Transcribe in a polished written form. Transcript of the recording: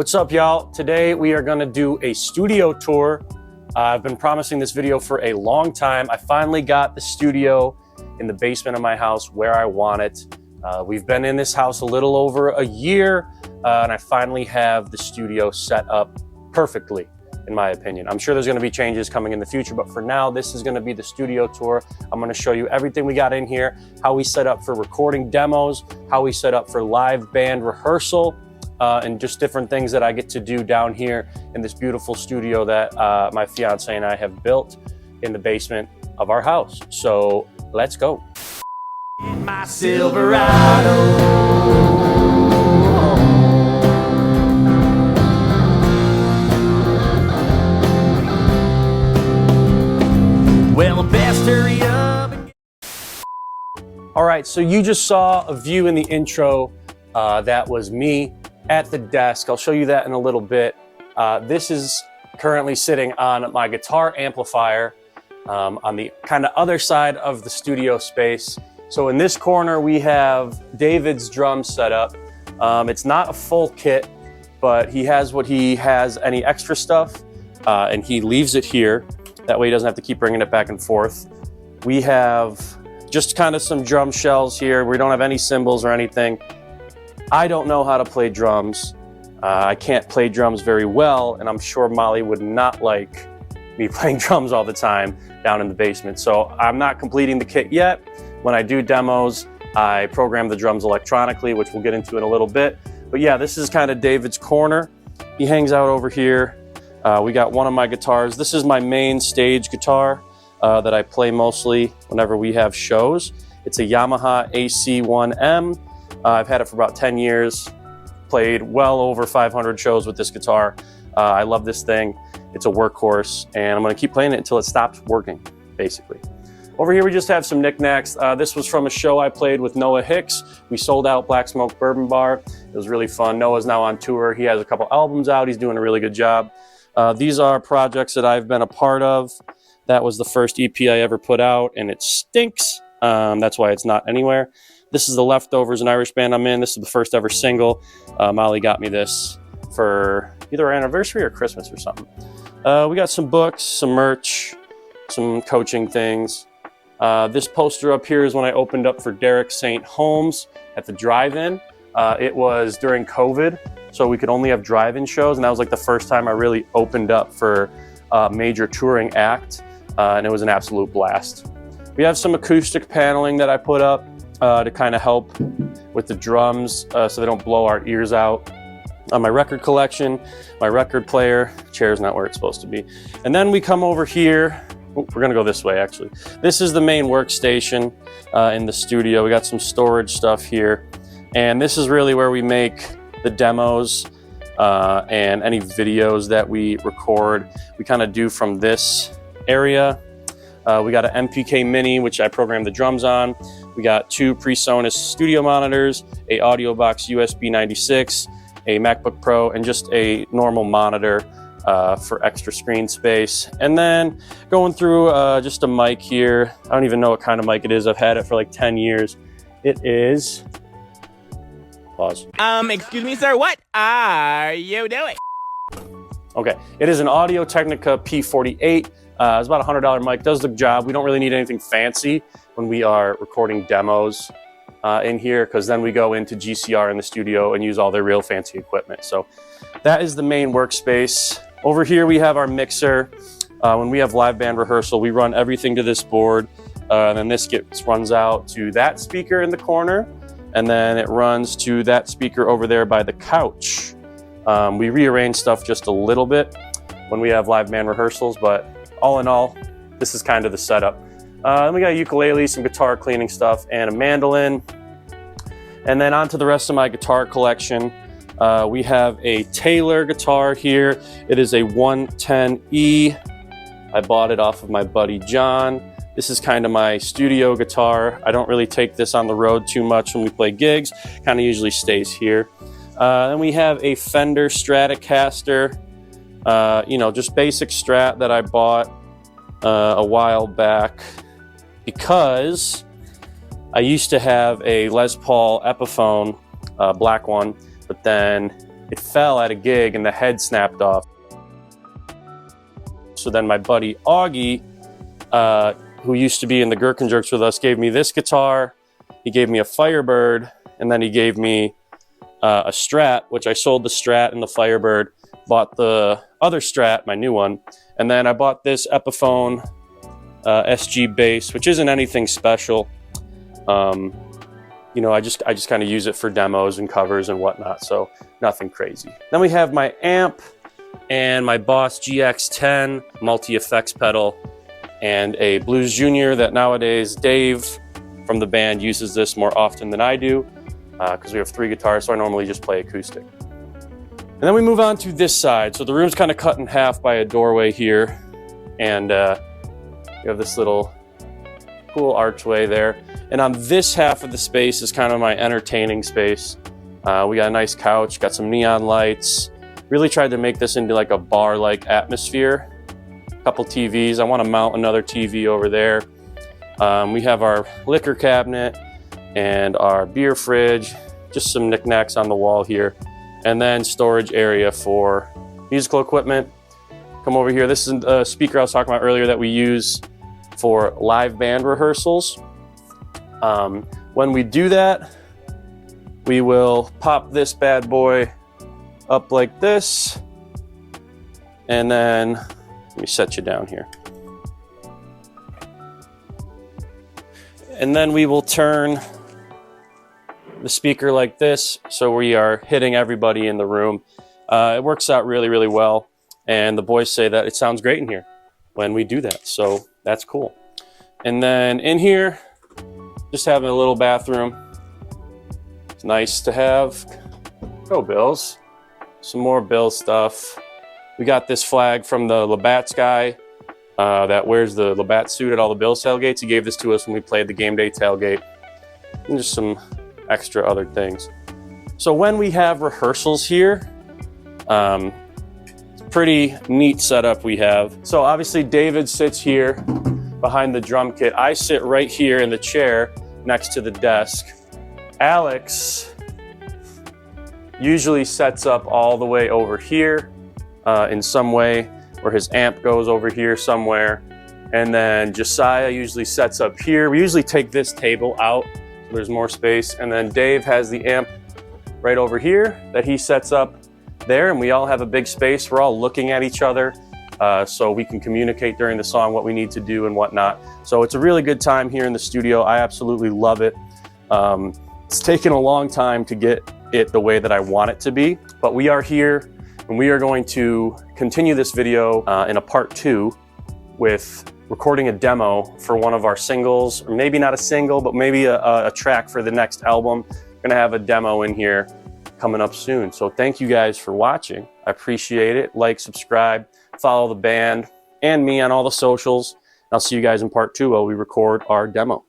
What's up, y'all? Today we are gonna do a studio tour. I've been promising this video for a long time. I finally got the studio in the basement of my house where I want it. We've been in this house a little over a year, and I finally have the studio set up perfectly, in my opinion. I'm sure there's gonna be changes coming in the future, but for now, this is gonna be the studio tour. I'm gonna show you everything we got in here, how we set up for recording demos, how we set up for live band rehearsal, and just different things that I get to do down here in this beautiful studio that my fiance and I have built in the basement of our house. So let's go. In my Silverado. Well, best hurry up. All right, so you just saw a view in the intro. That was me at the desk. I'll show you that in a little bit. This is currently sitting on my guitar amplifier on the kind of other side of the studio space. So in this corner, we have David's drum setup. It's not a full kit, but he has what he has, any extra stuff, and he leaves it here. That way he doesn't have to keep bringing it back and forth. We have just kind of some drum shells here. We don't have any cymbals or anything. I don't know how to play drums. I can't play drums very well, and I'm sure Molly would not like me playing drums all the time down in the basement. So I'm not completing the kit yet. When I do demos, I program the drums electronically, which we'll get into in a little bit. But yeah, this is kind of David's corner. He hangs out over here. We got one of my guitars. This is my main stage guitar that I play mostly whenever we have shows. It's a Yamaha AC1M. I've had it for about 10 years, played well over 500 shows with this guitar. I love this thing. It's a workhorse, and I'm gonna keep playing it until it stops working, basically. Over here, we just have some knickknacks. This was from a show I played with Noah Hicks. We sold out Black Smoke Bourbon Bar. It was really fun. Noah's now on tour. He has a couple albums out. He's doing a really good job. These are projects that I've been a part of. That was the first EP I ever put out, and it stinks. That's why it's not anywhere. This is The Leftovers, an Irish band I'm in. This is the first ever single. Molly got me this for either our anniversary or Christmas or something. We got some books, some merch, some coaching things. This poster up here is when I opened up for Derek St. Holmes at the drive-in. It was during COVID, so we could only have drive-in shows, and that was like the first time I really opened up for a major touring act, and it was an absolute blast. We have some acoustic paneling that I put up to kind of help with the drums so they don't blow our ears out. My record collection, my record player, chair's not where it's supposed to be. And then we come over here. Oh, we're gonna go this way, actually. This is the main workstation in the studio. We got some storage stuff here. And this is really where we make the demos and any videos that we record. We kind of do from this area. We got an MPK Mini, which I program the drums on. We got two PreSonus studio monitors, a audio box USB 96, a MacBook Pro, and just a normal monitor for extra screen space. And then going through just a mic here. I don't even know what kind of mic it is. I've had it for like 10 years. It is, pause. Excuse me, sir, what are you doing? Okay, it is an Audio-Technica P48. It's about a $100 mic, does the job. We don't really need anything fancy when we are recording demos in here, because then we go into GCR in the studio and use all their real fancy equipment. So that is the main workspace. Over here we have our mixer. When we have live band rehearsal, we run everything to this board, and then this runs out to that speaker in the corner, and then it runs to that speaker over there by the couch. We rearrange stuff just a little bit when we have live band rehearsals, but all in all, this is kind of the setup. Then we got a ukulele, some guitar cleaning stuff, and a mandolin. And then on to the rest of my guitar collection. We have a Taylor guitar here. It is a 110E. I bought it off of my buddy John. This is kind of my studio guitar. I don't really take this on the road too much when we play gigs. Kind of usually stays here. Then we have a Fender Stratocaster. Just basic Strat that I bought a while back because I used to have a Les Paul Epiphone, black one, but then it fell at a gig and the head snapped off. So then my buddy Augie, who used to be in the Gherkin Jerks with us, gave me this guitar. He gave me a Firebird, and then he gave me a Strat, which I sold the Strat and the Firebird, bought the other Strat, my new one, and then I bought this Epiphone SG bass, which isn't anything special. You know, I just kind of use it for demos and covers and whatnot, so nothing crazy. Then we have my amp and my Boss GX10 multi-effects pedal and a Blues Junior that nowadays Dave from the band uses this more often than I do because we have 3 guitars, so I normally just play acoustic. And then we move on to this side. So the room's kind of cut in half by a doorway here, and you have this little cool archway there. And on this half of the space is kind of my entertaining space. We got a nice couch, got some neon lights. Really tried to make this into like a bar-like atmosphere. A couple TVs. I want to mount another TV over there. We have our liquor cabinet and our beer fridge, just some knickknacks on the wall here, and then storage area for musical equipment. Come over here. This is a speaker I was talking about earlier that we use for live band rehearsals. When we do that, we will pop this bad boy up like this, and then let me set you down here. And then we will turn the speaker like this, so we are hitting everybody in the room. It works out really, really well, and the boys say that it sounds great in here when we do that, so that's cool. And then in here, just having a little bathroom. It's nice to have. Go Bills. Some more Bills stuff. We got this flag from the Labatt's guy that wears the Labatt suit at all the Bills tailgates. He gave this to us when we played the game day tailgate. And just some extra other things. So when we have rehearsals here, it's a pretty neat setup we have. So obviously David sits here behind the drum kit. I sit right here in the chair next to the desk. Alex usually sets up all the way over here in some way, where his amp goes over here somewhere. And then Josiah usually sets up here. We usually take this table out so there's more space. And then Dave has the amp right over here that he sets up there, and we all have a big space. We're all looking at each other so we can communicate during the song what we need to do and whatnot. So it's a really good time here in the studio. I absolutely love it. It's taken a long time to get it the way that I want it to be, but we are here, and we are going to continue this video in a part 2 with recording a demo for one of our singles, or maybe not a single, but maybe a track for the next album. We're gonna have a demo in here coming up soon. So thank you guys for watching. I appreciate it. Like, subscribe, follow the band and me on all the socials. I'll see you guys in part 2 while we record our demo.